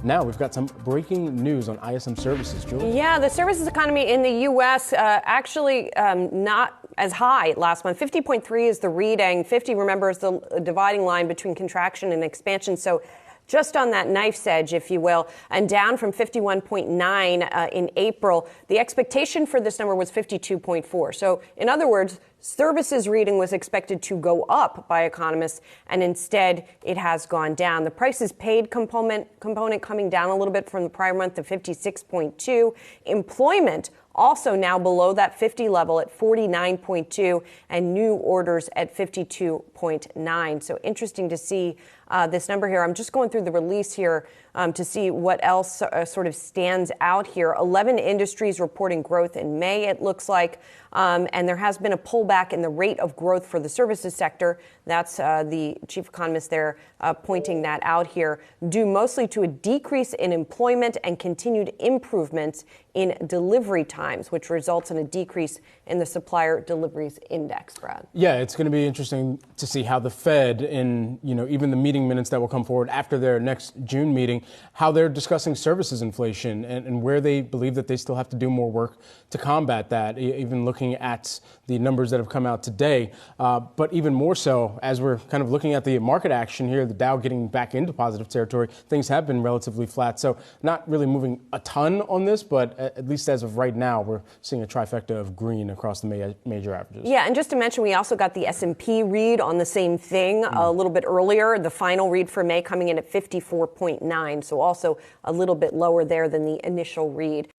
Now we've got some breaking news on ISM services, Julie. Yeah, the services economy in the U.S. Actually not as high last month. 50.3 is the reading. 50, remember, is the dividing line between contraction and expansion. So just on that knife's edge, if you will, and down from 51.9 in April. The expectation for this number was 52.4. So in other words, services reading was expected to go up by economists, and instead it has gone down. The prices paid component coming down a little bit from the prior month to 56.2. Employment also now below that 50 level at 49.2, and new orders at 52.9. So interesting to see this number here. I'm just going through the release here to see what else sort of stands out here. 11 industries reporting growth in May, it looks like. And there has been a pullback in the rate of growth for the services sector. That's the chief economist there pointing that out here, due mostly to a decrease in employment and continued improvements in delivery times, which results in a decrease in the supplier deliveries index, Brad. Yeah, it's going to be interesting to see how the Fed, in even the meeting minutes that will come forward after their next June meeting, how they're discussing services inflation and where they believe that they still have to do more work to combat that, even looking at the numbers that have come out today. But even more so, as we're kind of looking at the market action here, the Dow getting back into positive territory, things have been relatively flat. So not really moving a ton on this, but at least as of right now, we're seeing a trifecta of green across the major averages. Yeah, and just to mention, we also got the S&P read on the same thing a little bit earlier. The final read for May coming in at 54.9, so also a little bit lower there than the initial read.